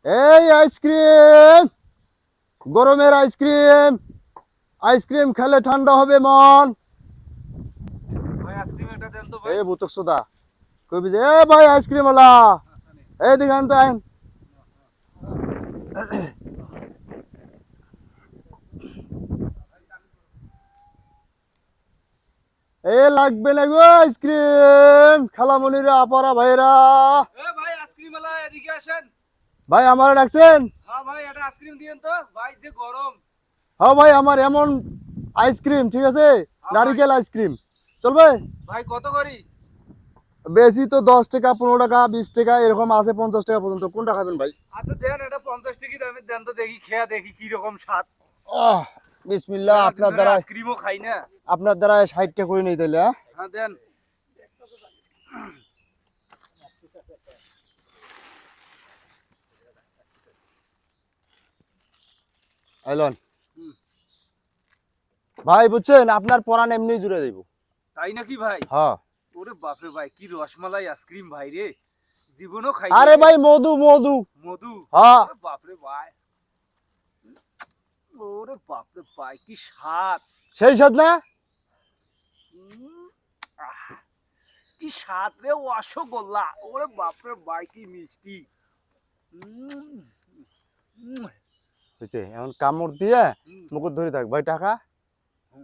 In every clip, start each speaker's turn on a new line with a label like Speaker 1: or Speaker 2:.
Speaker 1: এই আইসক্রিম, গরমের ice cream, ice cream খেলে ঠান্ডা হবে মন।
Speaker 2: ভাই আইসক্রিম একটা দেন তো
Speaker 1: এ
Speaker 2: ভাই।
Speaker 1: বুতক সুদা কইবি যে এ ভাই আইসক্রিম ওলা, এই দিকে আন তো আইন। এ লাগবে না গো আইসক্রিম, খালামণিরা আপারা ভাইরা।
Speaker 2: এ ভাই আইসক্রিম वाला এদিকে আসেন।
Speaker 1: ভাই আমারে ডাকছেন?
Speaker 2: হ্যাঁ ভাই একটা আইসক্রিম দিয়েন তো ভাই, যে গরম।
Speaker 1: হ্যাঁ ভাই আমার এমন আইসক্রিম, ঠিক আছে,
Speaker 2: হ্যাঁ ভাই।
Speaker 1: নারিকেল আইসক্রিম চলবে?
Speaker 2: ভাই কত করি?
Speaker 1: বেশি তো 10 টাকা, 15 টাকা, 20 টাকা এরকম আছে, 50 টাকা পর্যন্ত। কোনটা খাবেন ভাই?
Speaker 2: আচ্ছা দেন, এটা 50 টাকা দামের দেন তো, দেখি খেয়া দেখি কি রকম স্বাদ।
Speaker 1: আহ বিসমিল্লাহ, আপনার দ্বারা
Speaker 2: আইসক্রিমও খাই না।
Speaker 1: 60টা করে নেই তাইলে। হ্যাঁ
Speaker 2: হ্যাঁ দেন।
Speaker 1: আইলন ভাই, বুঝছেন আপনার পরান এমনি জুড়ে যাইব।
Speaker 2: তাই নাকি ভাই?
Speaker 1: হ্যাঁ
Speaker 2: ওরে বাপরে ভাই, কি রসমালাই আইসক্রিম ভাই রে, জীবনও খাই
Speaker 1: আরে ভাই মধু মধু।
Speaker 2: মধু।
Speaker 1: হ্যাঁ
Speaker 2: ওরে বাপরে ভাই, ওরে বাপরে ভাই কি স্বাদ।
Speaker 1: সেই সাথ না।
Speaker 2: উম, আহ, কি স্বাদ রে রসগোল্লা, ওরে বাপরে ভাই কি মিষ্টি। উম, উম,
Speaker 1: বুঝছে, এখন কামড় দিয়ে
Speaker 2: উম,
Speaker 1: মুকুট ধরে থাক ভাই। টাকা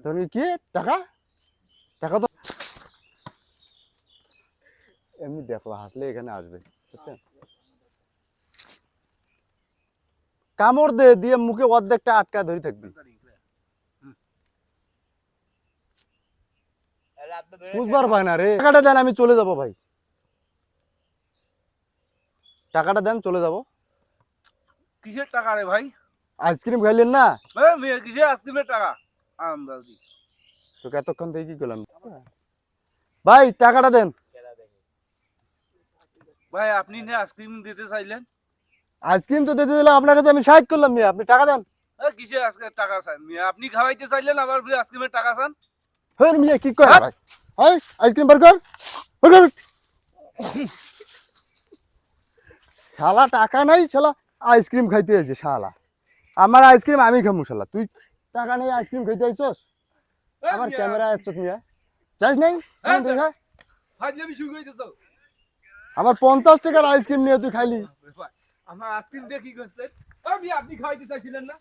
Speaker 1: তুমি কি টাকা, টাকা তো এমনি দেখো হাসলে এখানে আসবে, বুঝছেন। কামড় দে দিয়ে মুখে অর্ধেকটা আটকা ধরে থাকবি, বুঝবার পায় না রে। টাকাটা দেন, আমি চলে যাব ভাই, টাকাটা দেন চলে যাব।
Speaker 2: কিসের টাকা রে ভাই?
Speaker 1: আইসক্রিম খাইলেন না?
Speaker 2: মেয়ে কিসের আইসক্রিমের টাকা? আন্দাজি।
Speaker 1: তোকে এতক্ষণ থেকে কি করলাম ভাই, টাকাটা দেন।
Speaker 2: ভাই আপনি না আইসক্রিম দিতে চাইলেন?
Speaker 1: আইসক্রিম তো দিতে দিলাম আপনার কাছে, আমি সাহায্য করলাম মিয়া, আপনি টাকা দেন।
Speaker 2: কিসের আজকে টাকা চান মিয়া? আপনি খাওয়াইতে চাইলেন আবার ফির আইসক্রিমের টাকা চান?
Speaker 1: হ্যাঁ মিয়া কি করে ভাই, হয় আইসক্রিম বার কর। শালা টাকা নাই, শালা আইসক্রিম খাইতে আইছে শালা। আমার আইসক্রিম আমি খামু শালা, তুই টাকা নেই আইসক্রিম খাইতে আইছস। আমার ক্যামেরা আসছ মিয়া, যাস নাই
Speaker 2: হ্যাঁ,
Speaker 1: দেখা।
Speaker 2: ফাজলামি শুরু করে দিছো।
Speaker 1: আমার 50 টাকার আইসক্রিম নিয়ে তুই খাইলি।
Speaker 2: আমার আইসক্রিম দিয়ে কি করছেন? মিয়া আপনি খাওয়াইতে চাইছিলেন না?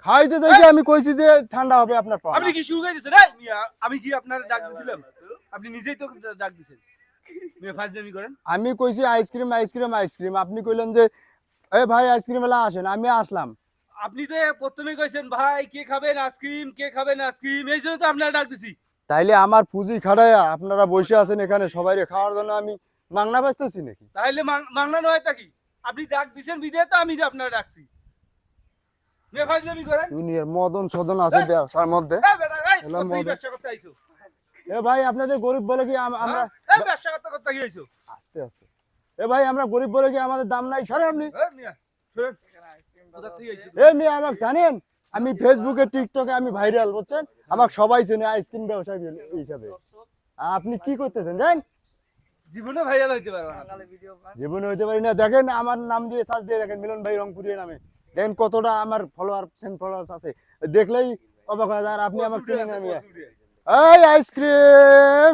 Speaker 1: খাইতে চাইছি, আমি কইছি যে ঠান্ডা হবে আপনার পাওয়া।
Speaker 2: আপনি কি শুরু করে দিয়েছেন? এই মিয়া আমি কি আপনার ডাক দিছিলাম? আপনি নিজেই তো ডাক দিছেন। মিয়া ফাজলামি করেন।
Speaker 1: আমি কইছি আইসক্রিম আইসক্রিম আইসক্রিম, আপনি কইলেন যে এ ভাই আইসক্রিম এলা আসেন, আমি আসলাম।
Speaker 2: আপনি তো প্রথমেই কইছেন ভাই কে খাবেন আইসক্রিম, কে খাবেন আইসক্রিম, এই জন্য তো আপনার ডাক দিছি।
Speaker 1: তাইলে আমার পুঁজি খাড়াইয়া আপনারা বসে আছেন এখানে সবাইরে খাওয়ার জন্য, আমি মাংনা বেচতেছি নাকি?
Speaker 2: তাহলে মাংনা নয় তা কি? আপনি ডাক দিছেন বিদে তো আমি আপনার ডাকছি। মিয়া ফাজলামি করেন।
Speaker 1: দুনিয়ার মদন সদন আছে ব্যবসার মধ্যে।
Speaker 2: এই বেটা এই
Speaker 1: এলাম
Speaker 2: তুই
Speaker 1: মদন।
Speaker 2: ব্যবসা করতে আইছো?
Speaker 1: এ ভাই আপনাদের গরিব বলে কি আমরা
Speaker 2: এই ব্যবসা করতে করতে কি আইছো?
Speaker 1: আস্তে আস্তে, এ ভাই আমরা গরিব বলে কি আমাদের দাম নাই? সরে আপনি।
Speaker 2: এই মিয়া শুনেন, কোথা থেকে আইছো?
Speaker 1: এ মিয়া আমাকে জানেন, আমি ফেসবুকে টিকটকে আমি ভাইরাল, বুঝছেন, আমাকে সবাই চেনে আইসক্রিম ব্যবসায়ী হিসাবে। আপনি কি করতেছেন জানেন?
Speaker 2: জীবনে ভাইরাল হইতে পারবে না।
Speaker 1: জীবনে হইতে পারি না। দেখেন আমার নাম দিয়ে সার্চ দিয়ে দেখেন, মিলন ভাই রংপুরের নামে, দেখেন কতটা আমার ফলোয়ার ফ্যান ফলোয়ার্স আছে, দেখলেই অবাক হয়ে যায়। আর আপনি আমাকে চিনেন না মিয়া। এই আইসক্রিম